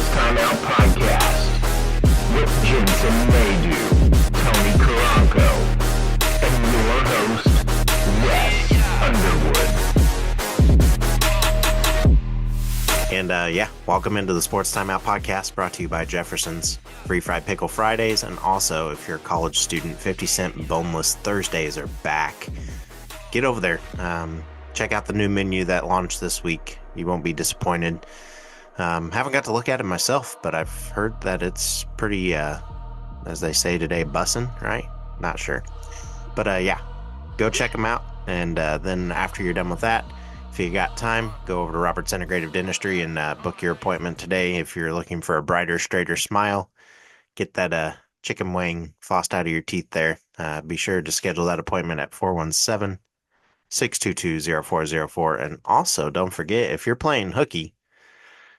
Sports Timeout Podcast with Jensen Maydew, Tony Caranco, and your host, Wes Underwood. And welcome into the Sports Timeout Podcast, brought to you by Jeffersons. Free Fried Pickle Fridays, and also, if you're a college student, 50-cent Boneless Thursdays are back. Get over there. Check out the new menu that launched this week. You won't be disappointed. Haven't got to look at it myself, but I've heard that it's pretty, as they say today, bussin', right? Not sure. But go check them out. And then after you're done with that, if you got time, go over to Robert's Integrative Dentistry and book your appointment today. If you're looking for a brighter, straighter smile, get that chicken wing flossed out of your teeth there. Be sure to schedule that appointment at 417-622-0404. And also, don't forget, if you're playing hooky,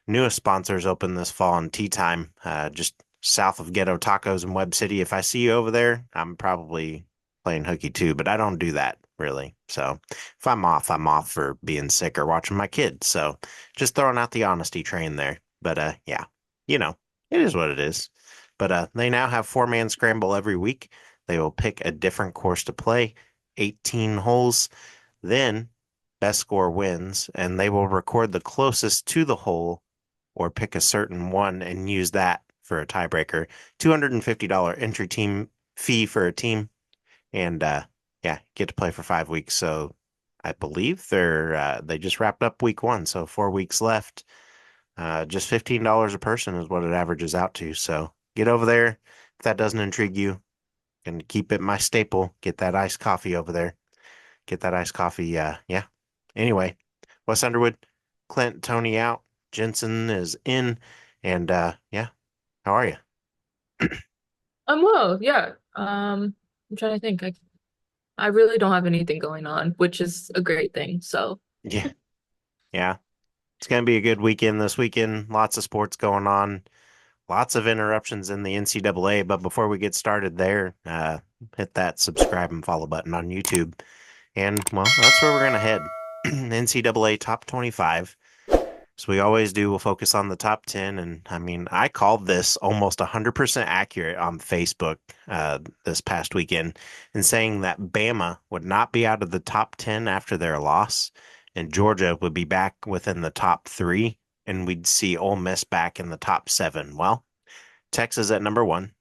newest sponsors open this fall on TeeTime, just south of Ghetto Tacos in Webb City. If I see you over there, I'm probably playing hooky too, but I don't do that really. So if I'm off for being sick or watching my kids. So just throwing out the honesty train there. But it is what it is. But they now have 4-man scramble every week. They will pick a different course to play, 18 holes. Then best score wins, and they will record the closest to the hole or pick a certain one and use that for a tiebreaker. $250 entry team fee for a team, and get to play for 5 weeks. So I believe they just wrapped up week 1, so 4 weeks left. Just $15 a person is what it averages out to. So get over there if that doesn't intrigue you. And keep it my staple. Get that iced coffee over there. Get that iced coffee. Anyway, Wes Underwood, Clint, Tony out. Jensen is in. And how are you? I'm well, yeah. I'm trying to think. I really don't have anything going on, which is a great thing. So Yeah. It's going to be a good weekend this weekend. Lots of sports going on. Lots of interruptions in the NCAA. But before we get started there, hit that subscribe and follow button on YouTube. And, well, that's where we're going to head. NCAA top 25. So we always do. We'll focus on the top 10. And, I mean, I called this almost 100% accurate on Facebook this past weekend in saying that Bama would not be out of the top 10 after their loss, and Georgia would be back within the top 3, and we'd see Ole Miss back in the top 7. Well, Texas at number 1,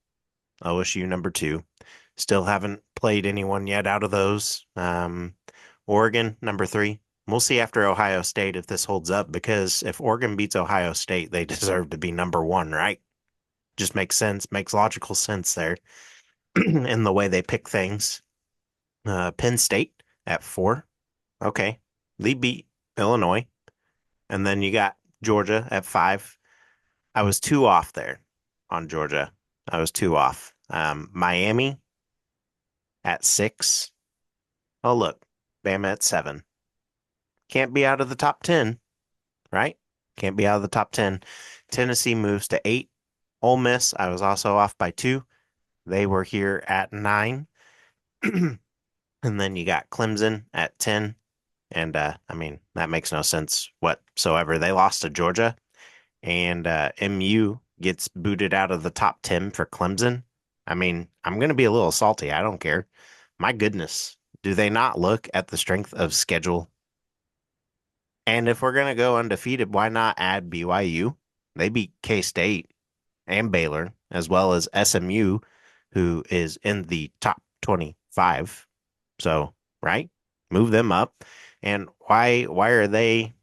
OSU number 2. Still haven't played anyone yet out of those. Oregon number 3. We'll see after Ohio State if this holds up, because if Oregon beats Ohio State, they deserve to be number 1, right? Just makes sense, makes logical sense there in the way they pick things. Penn State at 4. Okay. They beat Illinois. And then you got Georgia at 5. I was 2 off there on Georgia. I was 2 off. Miami at 6. Oh, look. Bama at 7. Can't be out of the top 10, right? Can't be out of the top 10. Tennessee moves to 8. Ole Miss, I was also off by 2. They were here at 9. And then you got Clemson at 10. And, that makes no sense whatsoever. They lost to Georgia. And MU gets booted out of the top 10 for Clemson. I mean, I'm going to be a little salty. I don't care. My goodness. Do they not look at the strength of schedule? And if we're going to go undefeated, why not add BYU? They beat K-State and Baylor, as well as SMU, who is in the top 25. So, right? Move them up. And why are they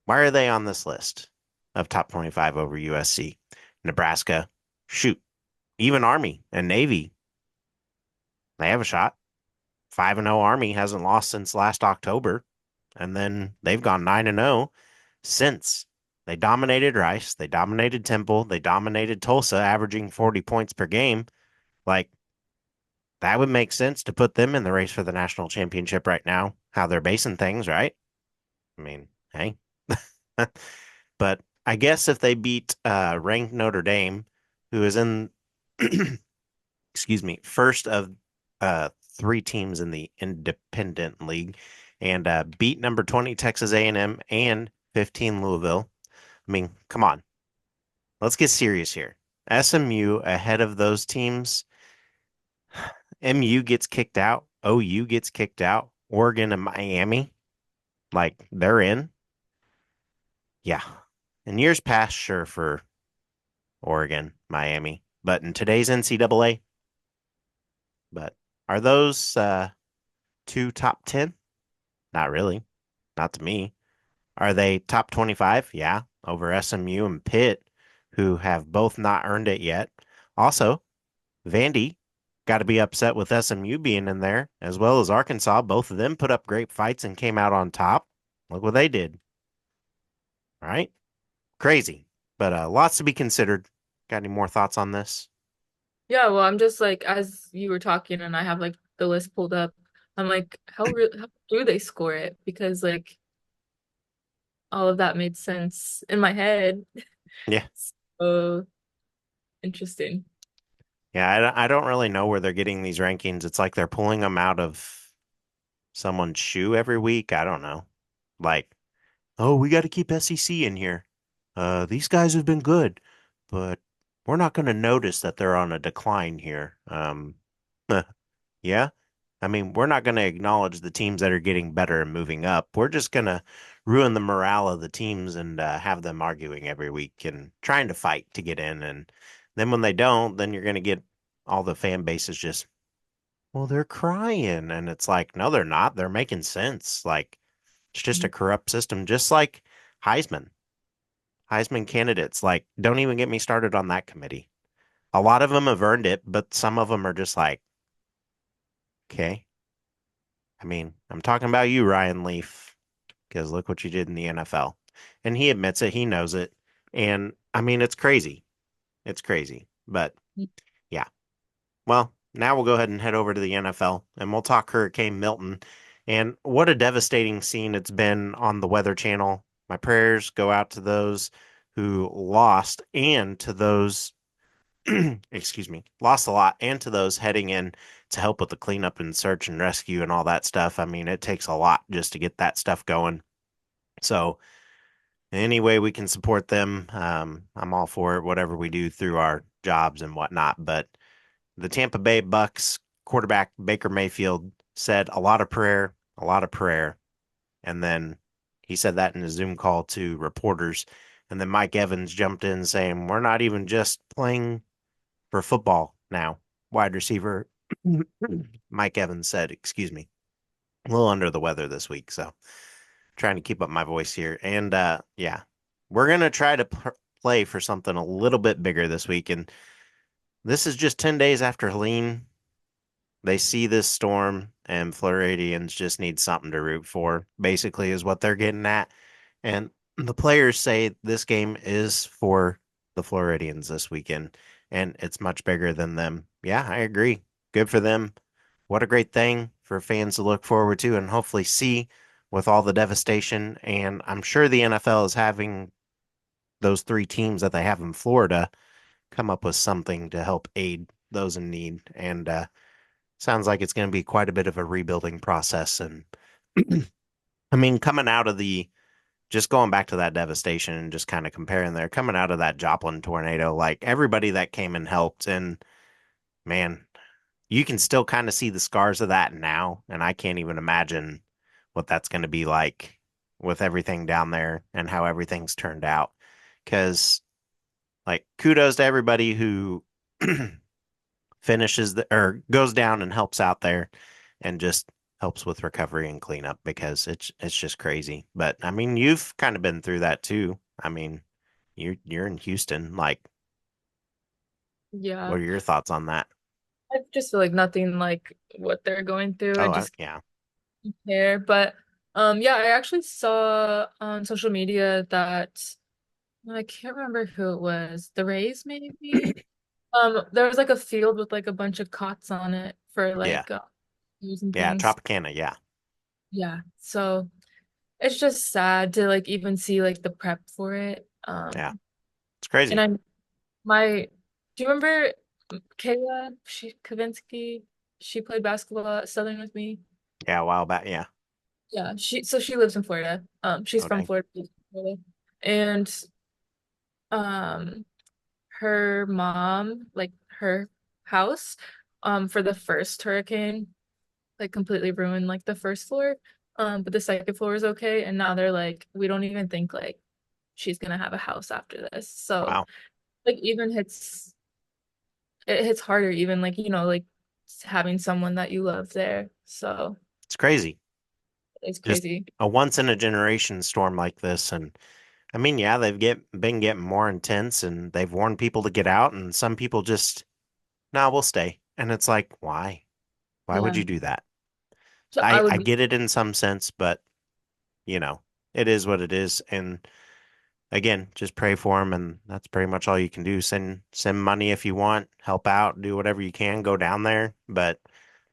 on this list of top 25 over USC? Nebraska, shoot. Even Army and Navy, they have a shot. 5-0 Army hasn't lost since last October. And then they've gone 9-0 since. They dominated Rice. They dominated Temple. They dominated Tulsa, averaging 40 points per game. Like, that would make sense to put them in the race for the national championship right now, how they're basing things, right? I mean, hey. But I guess if they beat ranked Notre Dame, who is in, first of 3 teams in the independent league, and beat number 20 Texas A&M and 15 Louisville. I mean, come on. let's get serious here. SMU ahead of those teams. MU gets kicked out. OU gets kicked out. Oregon and Miami, like they're in. Yeah. In years past, sure, for Oregon, Miami, but in today's NCAA, but are those two top 10? Not really. Not to me. Are they top 25? Yeah, over SMU and Pitt, who have both not earned it yet. Also, Vandy got to be upset with SMU being in there, as well as Arkansas. Both of them put up great fights and came out on top. Look what they did. All right. Crazy, but lots to be considered. Got any more thoughts on this? Yeah, well, I'm just like as you were talking and I have like the list pulled up, I'm like, how do they score it? Because like all of that made sense in my head. Yeah. So interesting. Yeah, I don't really know where they're getting these rankings. It's like they're pulling them out of someone's shoe every week. I don't know. Like, oh, we got to keep SEC in here. These guys have been good, but we're not going to notice that they're on a decline here. Yeah. I mean, we're not going to acknowledge the teams that are getting better and moving up. We're just going to ruin the morale of the teams and have them arguing every week and trying to fight to get in. And then when they don't, then you're going to get all the fan bases just, well, they're crying. And it's like, no, they're not. They're making sense. Like, it's just a corrupt system, just like Heisman. Heisman candidates, like, don't even get me started on that committee. A lot of them have earned it, but some of them are just like, okay. I mean, I'm talking about you, Ryan Leaf, because look what you did in the NFL. And he admits it, he knows it. And I mean, it's crazy. It's crazy. But yeah. Well, now we'll go ahead and head over to the NFL and we'll talk Hurricane Milton. And what a devastating scene it's been on the Weather Channel. My prayers go out to those who lost and to those excuse me, lost a lot, and to those heading in to help with the cleanup and search and rescue and all that stuff. I mean, it takes a lot just to get that stuff going. So, any way we can support them, I'm all for it, whatever we do through our jobs and whatnot. But the Tampa Bay Bucks quarterback, Baker Mayfield, said a lot of prayer. And then he said that in a Zoom call to reporters. And then Mike Evans jumped in saying, we're not even just playing for football now. Wide receiver Mike Evans said, excuse me, a little under the weather this week. So trying to keep up my voice here. And yeah, we're going to try to play for something a little bit bigger this week. And this is just 10 days after Helene. They see this storm, and Floridians just need something to root for, basically, is what they're getting at. And the players say this game is for the Floridians this weekend, and it's much bigger than them. Yeah, I agree. Good for them. What a great thing for fans to look forward to and hopefully see with all the devastation. And I'm sure the NFL is having those three teams that they have in Florida come up with something to help aid those in need. And sounds like it's going to be quite a bit of a rebuilding process. And I mean, coming out of just going back to that devastation and just kind of comparing there, coming out of that Joplin tornado, like everybody that came and helped, and man, you can still kind of see the scars of that now. And I can't even imagine what that's going to be like with everything down there and how everything's turned out. Because, like, kudos to everybody who finishes or goes down and helps out there and just helps with recovery and cleanup because it's just crazy. But I mean, you've kind of been through that too. I mean, you're in Houston. Like, Yeah. what are your thoughts on that? I just feel like nothing like what they're going through. I Oh, just yeah, can't care. But yeah, I actually saw on social media that I can't remember who it was. The Rays maybe? There was like a field with like a bunch of cots on it for yeah, like news and yeah. things. Tropicana, yeah, Yeah. So it's just sad to like even see like the prep for it. yeah. It's And crazy. I'm my do you remember Kayla Kavinsky? She played basketball at Southern with me. Yeah, a while back. Yeah. Yeah, she lives in Florida. She's Oh, from dang. Florida. And um her mom, like her house, for the first hurricane, like completely ruined like the first floor. But the second floor is okay, and now they're like, we don't even think like she's gonna have a house after this. So Wow. like even it hits harder, even like, like having someone that you love there. So It's crazy. it's Just crazy. a once in a generation storm like this. And I mean, yeah, been getting more intense and they've warned people to get out and some people just, no, we'll stay. And it's like, why? Why would Yeah. you do that? So I I would be, get it in some sense, but you know, it is what it is. And again, just pray for them, and that's pretty much all you can do. Send money if you want, help out, do whatever you can, go down there. But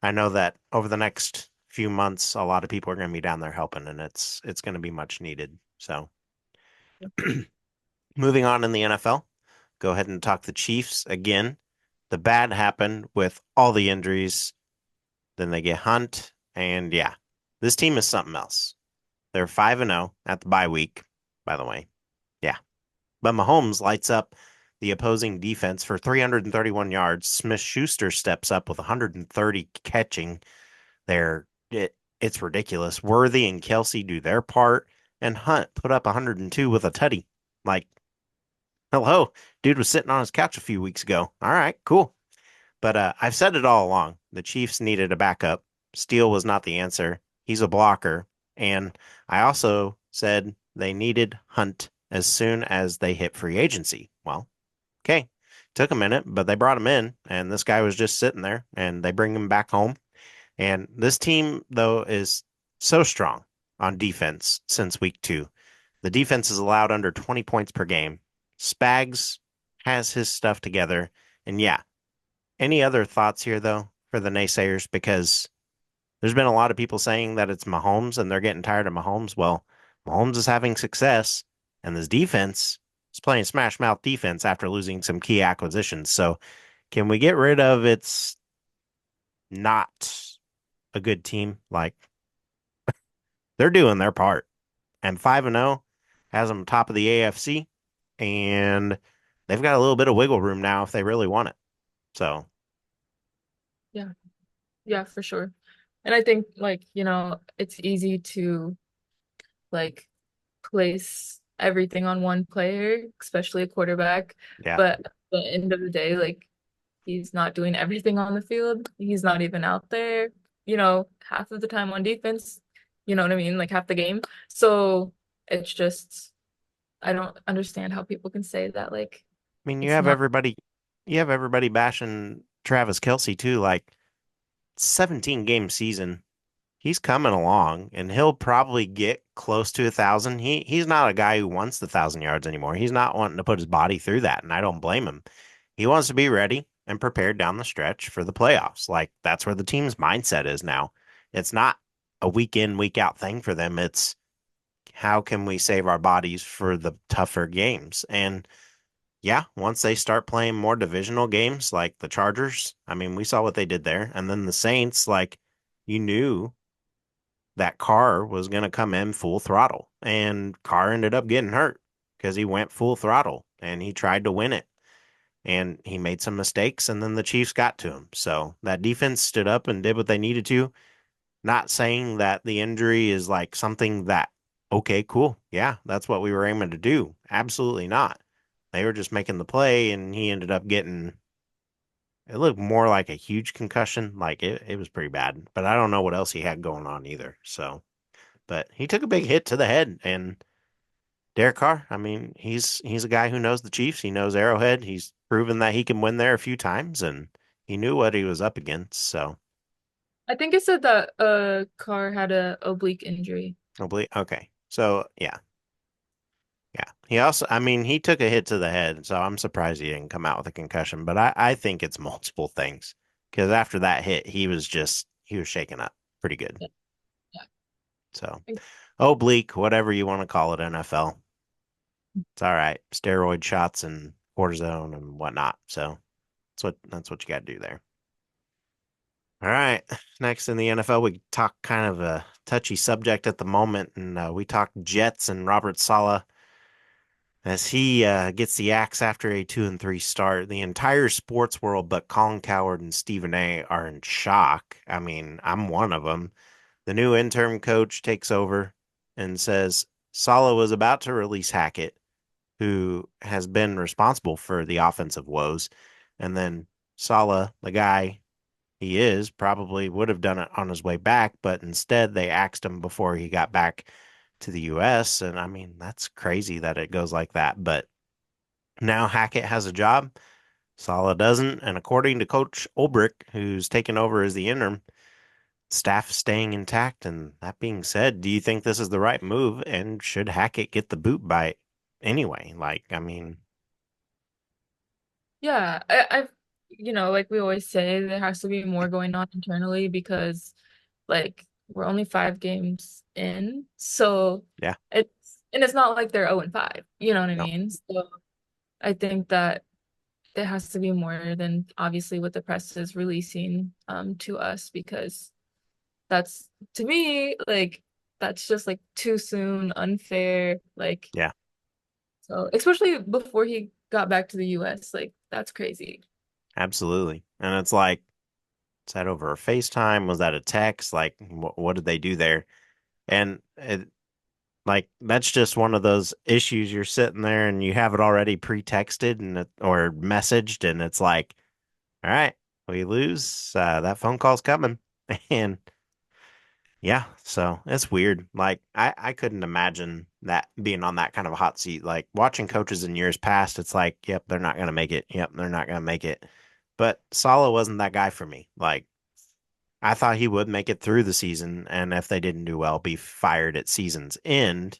I know that over the next few months, a lot of people are going to be down there helping, and it's going to be much needed. So, moving on in the NFL, go ahead and talk the Chiefs again. The bad happened with all the injuries. Then they get Hunt, and yeah, this team is something else. They're 5-0 at the bye week, by the way. Yeah. But Mahomes lights up the opposing defense for 331 yards. Smith-Schuster steps up with 130 catching. It's ridiculous. Worthy and Kelsey do their part, and Hunt put up 102 with a tutty. Like, hello, dude was sitting on his couch a few weeks ago. All right, cool. But I've said it all along. The Chiefs needed a backup. Steele was not the answer. He's a blocker. And I also said they needed Hunt as soon as they hit free agency. Well, okay. Took a minute, but they brought him in, and this guy was just sitting there, and they bring him back home. And this team, though, is so strong on defense since week 2. The defense is allowed under 20 points per game. Spags has his stuff together. And yeah, any other thoughts here, though, for the naysayers? Because there's been a lot of people saying that it's Mahomes and they're getting tired of Mahomes. Well, Mahomes is having success, and this defense is playing smash mouth defense after losing some key acquisitions. So, can we get rid of it's not a good team? Like, they're doing their part. And 5-0 has them top of the AFC, and they've got a little bit of wiggle room now if they really want it. So, yeah, yeah, for sure. And I think like, it's easy to like place everything on one player, especially a quarterback. yeah. But at the end of the day, like he's not doing everything on the field. He's not even out there, half of the time on defense. You know what I mean? Like half the game. So it's just I don't understand how people can say that like I mean, it's not. you have everybody bashing Travis Kelsey too. Like 17 game season, he's coming along, and he'll probably get close to 1,000. He's not a guy who wants the 1,000 yards anymore. He's not wanting to put his body through that, and I don't blame him. He wants to be ready and prepared down the stretch for the playoffs. Like that's where the team's mindset is now. It's not a week in, week out thing for them. It's how can we save our bodies for the tougher games? And yeah, once they start playing more divisional games like the Chargers, I mean, we saw what they did there. And then the Saints, like you knew that Carr was going to come in full throttle. And Carr ended up getting hurt because he went full throttle and he tried to win it. And he made some mistakes, and then the Chiefs got to him. So that defense stood up and did what they needed to. Not saying that the injury is like something that, okay, cool. Yeah, that's what we were aiming to do. Absolutely not. They were just making the play, and he ended up getting, it looked more like a huge concussion. Like it was pretty bad, but I don't know what else he had going on either. So, but he took a big hit to the head, and Derek Carr, I mean, he's a guy who knows the Chiefs. He knows Arrowhead. He's proven that he can win there a few times, and he knew what he was up against. So, I think it said that Carr had a oblique injury. okay. So, yeah. Yeah. He also, I mean, he took a hit to the head, so I'm surprised he didn't come out with a concussion, but I think it's multiple things because after that hit, he was shaken up pretty good. Yeah. Yeah. So, oblique, whatever you want to call it, NFL. It's all right. Steroid shots and cortisone and whatnot. So, that's what you got to do there. All right. Next in the NFL, we talk kind of a touchy subject at the moment, and we talked Jets and Robert Saleh as he gets the axe after a 2-3 start. The entire sports world, but Colin Coward and Stephen A. are in shock. I mean, I'm one of them. The new interim coach takes over and says Saleh was about to release Hackett, who has been responsible for the offensive woes. And then Saleh, the guy he is, probably would have done it on his way back, but instead they axed him before he got back to the US. And I mean, that's crazy that it goes like that. But now Hackett has a job, Saleh doesn't. And according to Coach Ulbrich, who's taken over as the interim, staff staying intact. And that being said, do you think this is the right move? And should Hackett get the boot by anyway? Like, I mean, Yeah, I've, like we always say, there has to be more going on internally because, like, we're only 5 games in, so yeah, it's not like they're 0-5, you know what I no, mean? So I think that there has to be more than obviously what the press is releasing to us because that's to me like that's just like too soon, unfair, like yeah, so especially before he got back to the US, like that's crazy. absolutely. And it's like, is that over a FaceTime? Was that a text? Like, what did they do there? And like, that's just one of those issues. You're sitting there and you have it already pre-texted or messaged, and it's like, all right, we lose. That phone call's coming. And yeah, so it's weird. Like, I couldn't imagine that being on that kind of a hot seat. Like watching coaches in years past, it's like, yep, they're not gonna make it. Yep, they're not gonna make it. But Sala wasn't that guy for me. Like, I thought he would make it through the season, and if they didn't do well, be fired at season's end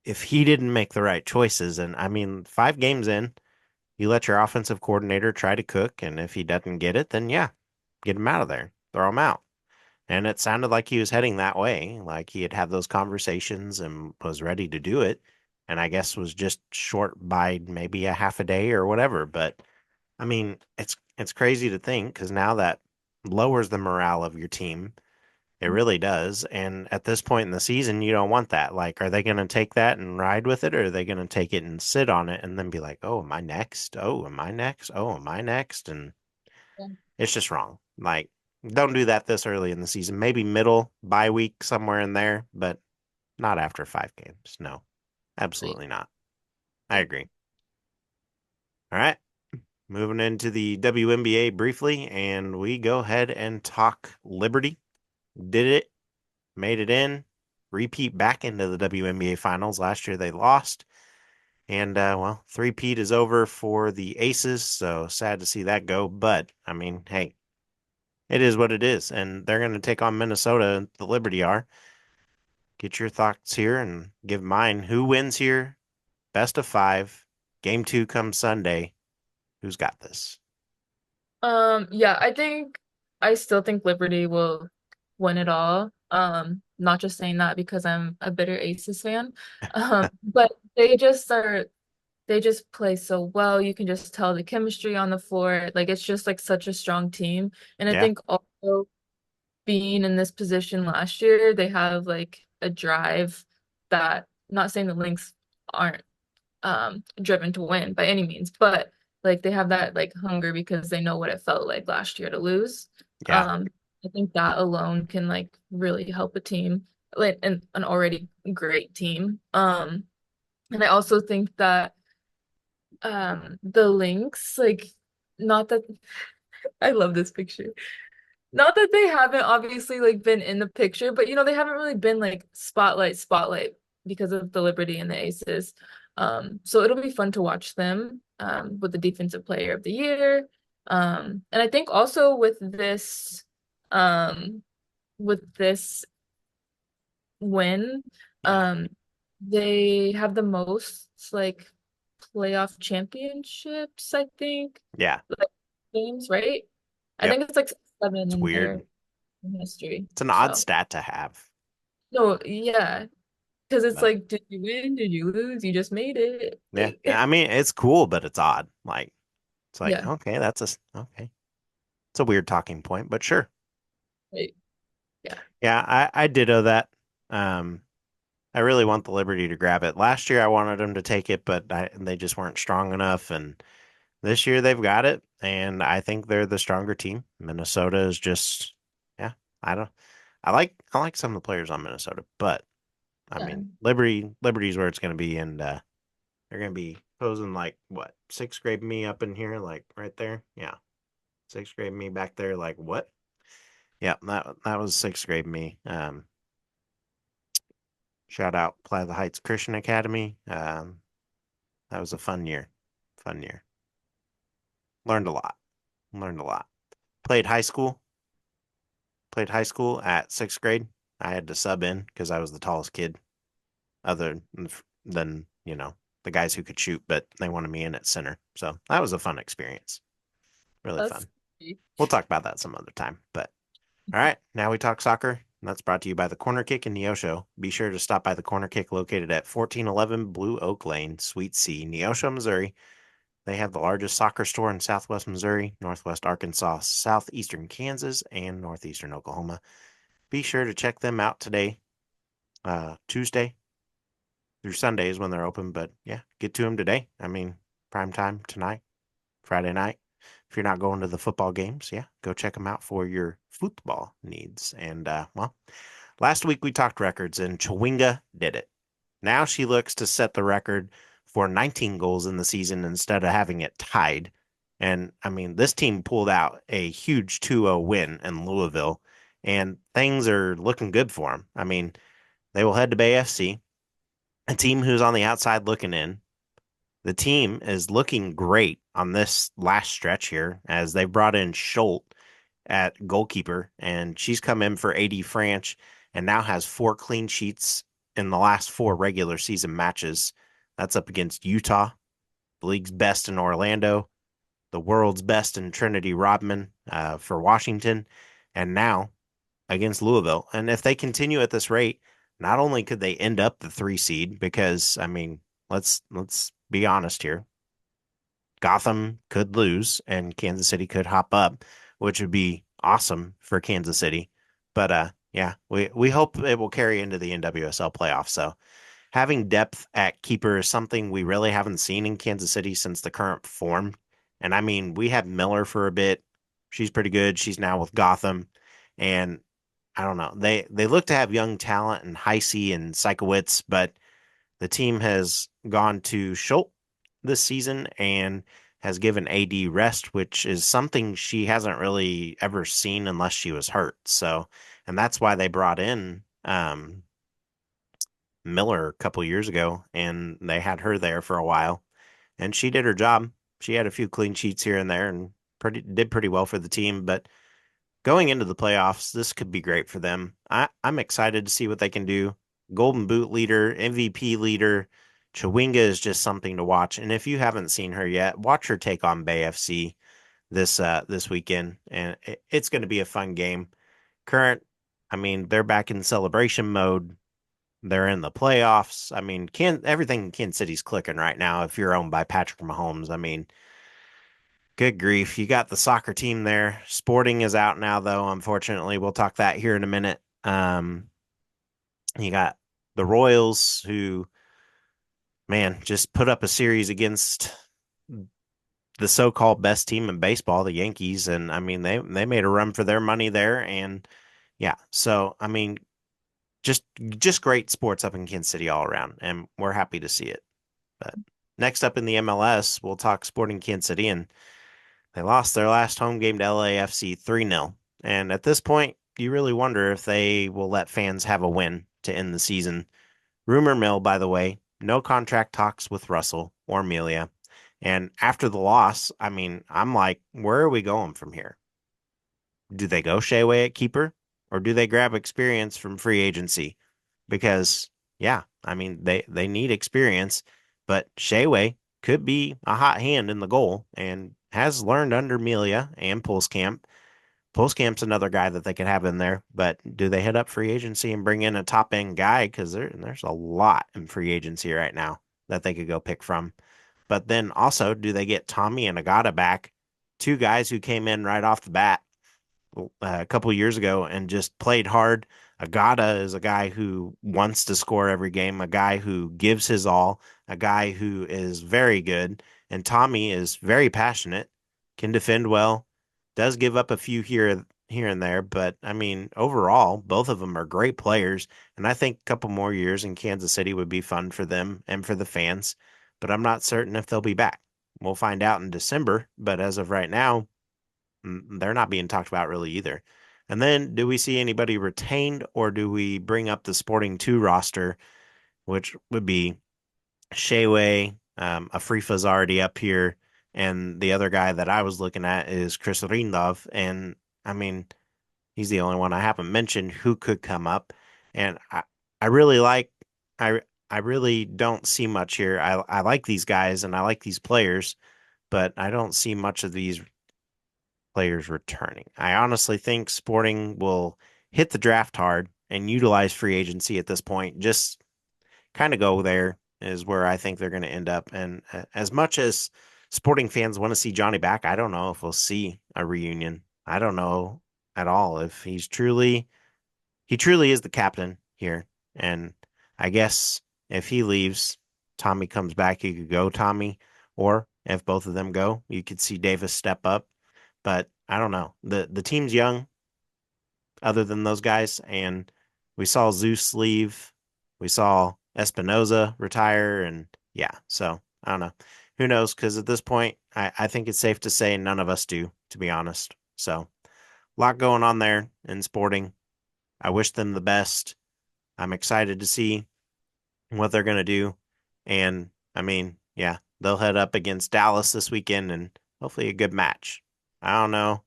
if he didn't make the right choices. And I mean, 5 games in, you let your offensive coordinator try to cook, and if he doesn't get it, then yeah, get him out of there, throw him out. And it sounded like he was heading that way, like he had those conversations and was ready to do it. And I guess was just short by maybe a half a day or whatever. But I mean, it's crazy to think because now that lowers the morale of your team. It really does. And at this point in the season, you don't want that. Like, are they going to take that and ride with it, or are they going to take it and sit on it and then be like, oh, am I next? Oh, am I next? Oh, am I next? And Yeah. it's just wrong. Like, don't do that this early in the season. Maybe middle, bye week, somewhere in there, but not after 5 games. No, Like, absolutely not. I agree. All right. Moving into the WNBA briefly, and we go ahead and talk Liberty. Did it, made it in, repeat back into the WNBA finals. Last year they lost. And well, three-peat is over for the Aces, so sad to see that go. But I mean, hey, it is what it is. And they're going to take on Minnesota, the Liberty are. Get your thoughts here and give mine. Who wins here? Best of 5. Game 2 comes Sunday. Who's got this? yeah, I still think Liberty will win it all. Not just saying that because I'm a bitter Aces fan. But they just play so well. You can just tell the chemistry on the floor. Like it's just like such a strong team. And I Yeah, think also being in this position last year, they have like a drive that not saying the Lynx aren't driven to win by any means, but like they have that like hunger because they know what it felt like last year to lose. yeah, Um, I think that alone can like really help a team, like an already great team. And I also think that the Lynx, like not that I love this picture. Not that they haven't obviously like been in the picture, but they haven't really been like spotlight because of the Liberty and the Aces. So it'll be fun to watch them with the defensive player of the year. And I think also with this win, yeah, um, they have the most like playoff championships, I think, yeah. like games, right? I Yep. think it's like 7 It's in weird. their history. It's an odd So stat to have. no, yeah, because it's But like, did you win? Did you lose? You just made it. yeah, Like, I mean, it's cool, but it's odd. Like, it's like, yeah, okay, okay. It's a weird talking point, but sure. like, yeah, Yeah, I ditto that. Um, I really want the Liberty to grab it. Last year I wanted them to take it, but they just weren't strong enough. And this year they've got it, and I think they're the stronger team. Minnesota is just, yeah, I don't, I like some of the players on Minnesota, but I Yeah. mean, Liberty's where it's going to be, and they're going to be posing like what, sixth grade me up in here, like right there, yeah, sixth grade me back there, like what? Yeah, that was sixth grade me. Shout out Plaza Heights Christian Academy. That was a fun year, fun year. Learned a lot, learned a lot. Played high school, played high school at sixth grade. I had to sub in because I was the tallest kid, other than the guys who could shoot, but they wanted me in at center. So that was a fun experience. Really That's fun. We'll talk about that some other time. But all right, now we talk soccer. And that's brought to you by the Corner Kick in Neosho. Be sure to stop by the Corner Kick located at 1411 Blue Oak Lane, Suite C, Neosho, Missouri. They have the largest soccer store in Southwest Missouri, Northwest Arkansas, Southeastern Kansas, and Northeastern Oklahoma. Be sure to check them out today, Tuesday through Sunday is when they're open. But yeah, get to them today. I mean, prime time tonight, Friday night. If you're not going to the football games, yeah, go check them out for your football needs. And well, last week we talked records, and Chawinga did it. Now she looks to set the record for 19 goals in the season instead of having it tied. And I mean, this team pulled out a huge 2-0 win in Louisville, and things are looking good for them. I mean, they will head to Bay FC, a team who's on the outside looking in. The team is looking great on this last stretch here as they brought in Schultz at goalkeeper, and she's come in for AD Franch and now has 4 clean sheets in the last 4 regular season matches. That's up against Utah, the league's best in Orlando, the world's best in Trinity Rodman for Washington, and now against Louisville. And if they continue at this rate, not only could they end up the 3 seed, because I mean, let's be honest here. Gotham could lose and Kansas City could hop up, which would be awesome for Kansas City. But yeah, we hope it will carry into the NWSL playoffs. So having depth at keeper is something we really haven't seen in Kansas City since the current form. And I mean, we had Miller for a bit. She's pretty good. She's now with Gotham. And I don't know. They look to have young talent in Heisey and Sikowitz, but the team has gone to Schultz this season and has given AD rest, which is something she hasn't really ever seen unless she was hurt. So, and that's why they brought in Miller a couple years ago, and they had her there for a while, and she did her job. She had a few clean sheets here and there, and did pretty well for the team. But going into the playoffs, this could be great for them. I'm excited to see what they can do. Golden Boot leader, MVP leader, Chawinga is just something to watch. And if you haven't seen her yet, watch her take on Bay FC this weekend, and it's going to be a fun game. I mean, they're back in celebration mode. They're in the playoffs. I mean, everything in Kansas City's clicking right now if you're owned by Patrick Mahomes. I mean, good grief. You got the soccer team there. Sporting is out now, though, unfortunately. We'll talk that here in a minute. You got the Royals, who, man, just put up a series against the so-called best team in baseball, the Yankees. And I mean, they made a run for their money there. And yeah, so I mean, just great sports up in Kansas City all around, and we're happy to see it. But next up in the MLS, we'll talk Sporting Kansas City, and they lost their last home game to LAFC 3-0. And at this point, you really wonder if they will let fans have a win to end the season. Rumor mill, by the way, no contract talks with Russell or Amelia. And after the loss, I mean, I'm like, where are we going from here? Do they go Shea at keeper, or do they grab experience from free agency? Because yeah, I mean, they need experience, but Shea could be a hot hand in the goal and has learned under Amelia and Pulskamp. Pulskamp's another guy that they could have in there, but do they hit up free agency and bring in a top end guy? Because there's a lot in free agency right now that they could go pick from. But then also, do they get Tommy and Agata back? 2 guys who came in right off the bat a couple years ago and just played hard. Agata is a guy who wants to score every game, a guy who gives his all, a guy who is very good. And Tommy is very passionate, can defend well, does give up a few here and there, but I mean, overall, both of them are great players, and I think a couple more years in Kansas City would be fun for them and for the fans, but I'm not certain if they'll be back. We'll find out in December, but as of right now, they're not being talked about really either. And then do we see anybody retained, or do we bring up the Sporting 2 roster, which would be Shea, Afrifa's already up here, and the other guy that I was looking at is Chris Rindov, and I mean, he's the only one I haven't mentioned who could come up, and I really like I really don't see much here. I like these guys and I like these players, but I don't see much of these players returning. I honestly think Sporting will hit the draft hard and utilize free agency at this point. Just kind of go there is where I think they're going to end up. And as much as Sporting fans want to see Johnny back, I don't know if we'll see a reunion. I don't know at all if he truly is the captain here. And I guess if he leaves, Tommy comes back, you could go Tommy, or if both of them go, you could see Davis step up. But I don't know. The team's young, other than those guys, and we saw Zeus leave. We saw Espinoza retire, and yeah, so I don't know. Who knows? Because at this point, I think it's safe to say none of us do, to be honest. So a lot going on there in Sporting. I wish them the best. I'm excited to see what they're going to do. And I mean, yeah, they'll head up against Dallas this weekend and hopefully a good match. I don't know.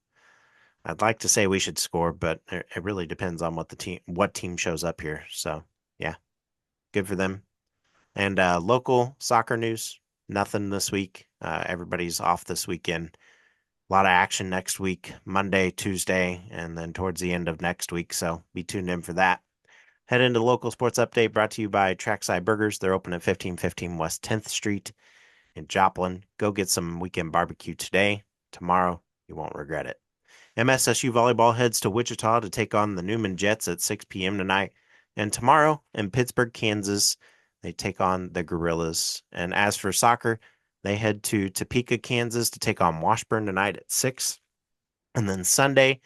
I'd like to say we should score, but it really depends on what team shows up here. So yeah, good for them. And local soccer news, nothing this week. Everybody's off this weekend. A lot of action next week, Monday, Tuesday, and then towards the end of next week. So be tuned in for that. Head into local sports update brought to you by Trackside Burgers. They're open at 1515 West 10th Street in Joplin. Go get some weekend barbecue today. Tomorrow, you won't regret it. MSSU volleyball heads to Wichita to take on the Newman Jets at 6 p.m. tonight. And tomorrow in Pittsburgh, Kansas, they take on the Gorillas. And as for soccer, they head to Topeka, Kansas to take on Washburn tonight at 6. And then Sunday,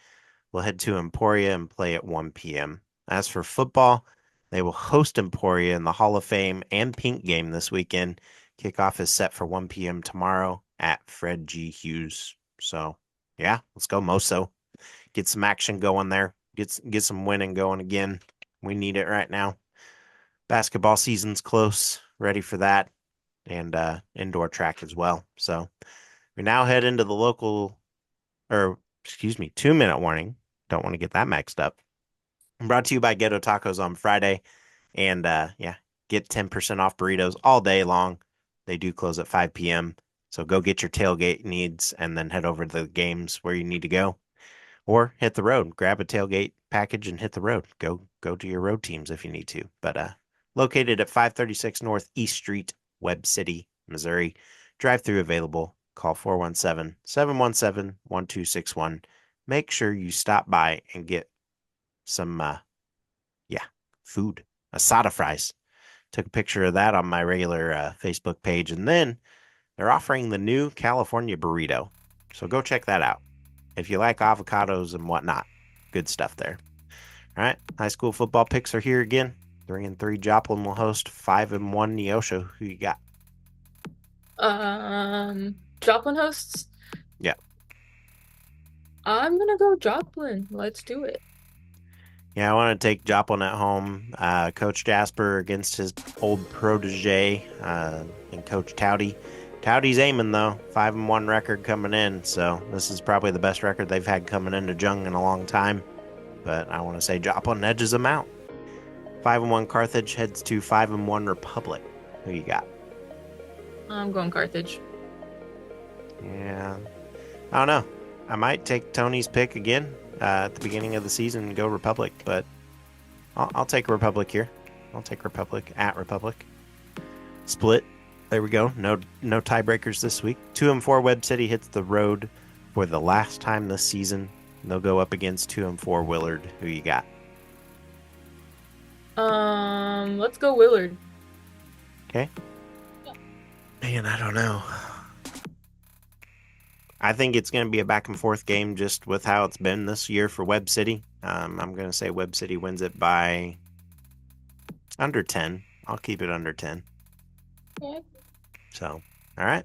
we'll head to Emporia and play at 1 p.m. As for football, they will host Emporia in the Hall of Fame and Pink game this weekend. Kickoff is set for 1 p.m. tomorrow at Fred G. Hughes. So, yeah, let's go Moso. Get some action going there. Get some winning going again. We need it right now. Basketball season's close. Ready for that. And indoor track as well. So, we now head into the 2-minute warning. Don't want to get that mixed up. Brought to you by Ghetto Tacos on Friday. And get 10% off burritos all day long. They do close at 5 p.m. So go get your tailgate needs and then head over to the games where you need to go. Or hit the road. Grab a tailgate package and hit the road. Go to your road teams if you need to. But located at 536 North East Street, Webb City, Missouri. Drive-through available. Call 417-717-1261. Make sure you stop by and get some food, asada fries. Took a picture of that on my regular Facebook page, and then they're offering the new California burrito, so go check that out if you like avocados and whatnot. Good stuff there. All right, high school football picks are here again. 3-3 Joplin will host 5-1 Neosho. Who you got? Joplin hosts. Yeah, I'm gonna go Joplin. Let's do it. I want to take Joplin at home. Coach Jasper against his old protege and Coach Towdy. Towdy's aiming, though. 5-1 record coming in, so this is probably the best record they've had coming into Jung in a long time. But I want to say Joplin edges them out. 5-1 Carthage heads to 5-1 Republic. Who you got? I'm going Carthage. Yeah, I don't know. I might take Tony's pick again at the beginning of the season and go Republic, but I'll take Republic here. I'll take Republic at Republic. Split. There we go. No tiebreakers this week. 2-4 Webb City hits the road for the last time this season. They'll go up against 2-4 Willard. Who you got? Let's go Willard. Okay. Man, I don't know. I think it's going to be a back and forth game just with how it's been this year for Webb City. I'm going to say Webb City wins it by under 10. I'll keep it under 10. Okay. So, all right.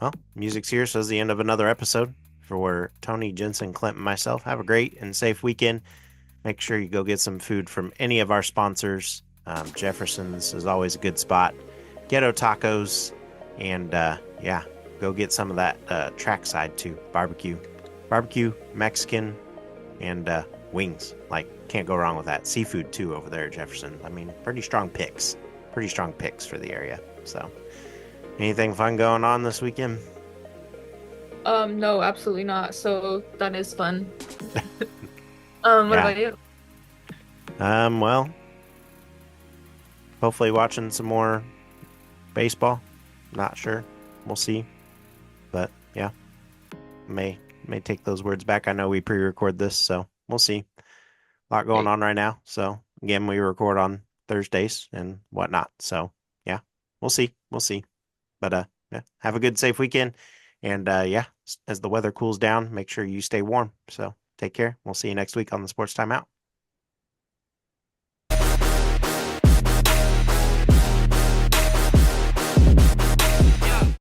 Well, music's here, so it's the end of another episode. For Tony, Jensen, Clint, and myself, have a great and safe weekend. Make sure you go get some food from any of our sponsors. Jeffersons is always a good spot. Ghetto Tacos, and yeah, go get some of that Trackside too. Barbecue, Mexican, and wings. Like, can't go wrong with that. Seafood too over there at Jefferson. I mean, pretty strong picks for the area. So, anything fun going on this weekend? No, absolutely not. So that is fun. What Yeah. about you? Well, hopefully watching some more baseball. Not sure. We'll see. But yeah, may take those words back. I know we pre-record this, so we'll see. A lot going on right now. So again, we record on Thursdays and whatnot. So yeah, we'll see. But yeah, have a good, safe weekend. And yeah, as the weather cools down, make sure you stay warm. So take care. We'll see you next week on the Sports Timeout.